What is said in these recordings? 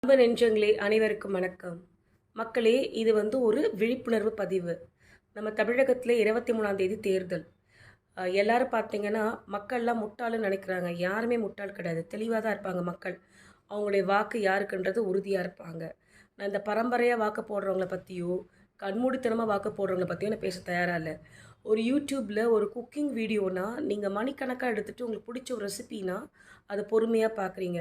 அன்பு நெஞ்சங்களே அனைவருக்கும் வணக்கம். மக்களே, இது ஒரு விழிப்புணர்வு பதிவு. நம்ம தமிழகத்தில் 23ஆம் தேதி தேர்தல். எல்லாரும் பார்த்தீங்கன்னா, மக்கள்லாம் முட்டாள்னு நினைக்கிறாங்க. யாருமே முட்டாள் கிடையாது. தெளிவாக தான் இருப்பாங்க மக்கள். அவங்களுடைய வாக்கு யாருக்குன்றது உறுதியாக இருப்பாங்க. நான் இந்த பரம்பரையாக வாக்கு போடுறவங்கள பற்றியோ, கண்மூடித்தனமாக வாக்கு போடுறவங்கள பற்றியோ நான் பேச தயாராக இல்லை. ஒரு யூடியூப்பில் ஒரு குக்கிங் வீடியோனா நீங்கள் மணிக்கணக்காக எடுத்துகிட்டு உங்களுக்கு பிடிச்ச ஒரு ரெசிபினா அதை பொறுமையாக பார்க்குறீங்க.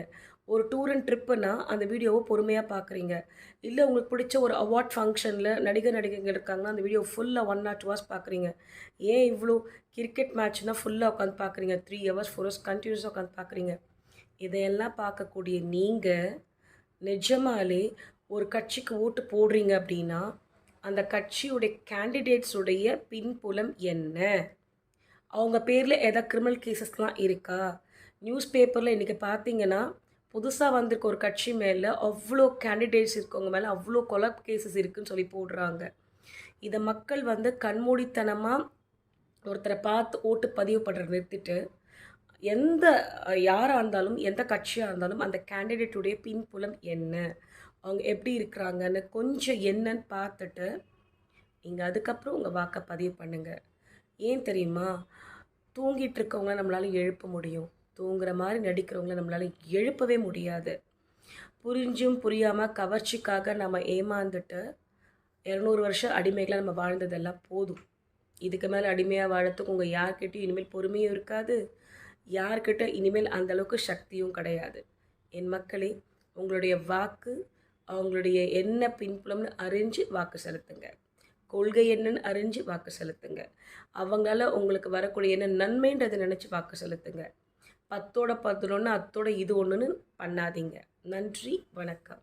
ஒரு டூர் அண்ட் ட்ரிப்புனா அந்த வீடியோவை பொறுமையாக பார்க்குறீங்க. இல்லை உங்களுக்கு பிடிச்ச ஒரு அவார்ட் ஃபங்க்ஷனில் நடிகைகள் இருக்காங்கன்னா அந்த வீடியோ ஃபுல்லாக 1 or 2 hours பார்க்குறீங்க. ஏன் இவ்வளோ கிரிக்கெட் மேட்ச்னால் ஃபுல்லாக உட்காந்து பார்க்குறீங்க, 3 hours 4 hours கண்டினியூஸாக உட்காந்து பார்க்குறீங்க. இதையெல்லாம் பார்க்கக்கூடிய நீங்கள் நிஜமாலே ஒரு கட்சிக்கு ஓட்டு போடுறீங்க அப்படின்னா அந்த கட்சியுடைய கேண்டிடேட்ஸுடைய பின்புலம் என்ன? அவங்க பேரில் எதாவது கிரிமினல் கேசஸ்லாம் இருக்கா? நியூஸ் பேப்பரில் இன்றைக்கி பார்த்தீங்கன்னா புதுசாக வந்திருக்க ஒரு கட்சி மேலே அவ்வளோ கேண்டிடேட்ஸ் இருக்கவங்க மேலே அவ்வளோ கொலை கேசஸ் இருக்குதுன்னு சொல்லி போடுறாங்க. இதை மக்கள் கண்மூடித்தனமாக ஒருத்தரை பார்த்து ஓட்டு பதிவு பண்ணுறத நிறுத்திட்டு எந்த யாராக இருந்தாலும் எந்த கட்சியாக இருந்தாலும் அந்த கேண்டிடேட்டுடைய பின்புலம் என்ன, அவங்க எப்படி இருக்கிறாங்கன்னு கொஞ்சம் என்னன்னு பார்த்துட்டு நீங்கள் அதுக்கப்புறம் உங்கள் வாக்கை பதிவு பண்ணுங்கள். ஏன் தெரியுமா? தூங்கிட்டு இருக்கவங்கள நம்மளால் எழுப்ப முடியும், தூங்குற மாதிரி நடிக்கிறவங்கள நம்மளால் எழுப்பவே முடியாது. புரிஞ்சும் புரியாமல் கவர்ச்சிக்காக நம்ம ஏமாந்துட்டு 200 வருஷம் அடிமைகளாக நம்ம வாழ்ந்ததெல்லாம் போதும். இதுக்கு மேலே அடிமையாக வாழறதுக்கு உங்கள் யார்கிட்டையும் இனிமேல் பொறுமையும் இருக்காது, யார்கிட்ட இனிமேல் அந்தளவுக்கு சக்தியும் கிடையாது. என் மக்களே, உங்களுடைய வாக்கு அவங்களுடைய என்ன பின்புலம்னு அறிஞ்சு வாக்கு செலுத்துங்க. கொள்கை என்னன்னு அறிஞ்சு வாக்கு செலுத்துங்க. அவங்களால உங்களுக்கு வரக்கூடிய என்ன நன்மைன்றதை நினச்சி வாக்கு செலுத்துங்க. 10ஓட 11 அத்தோட இது ஒன்றுன்னு பண்ணாதீங்க. நன்றி, வணக்கம்.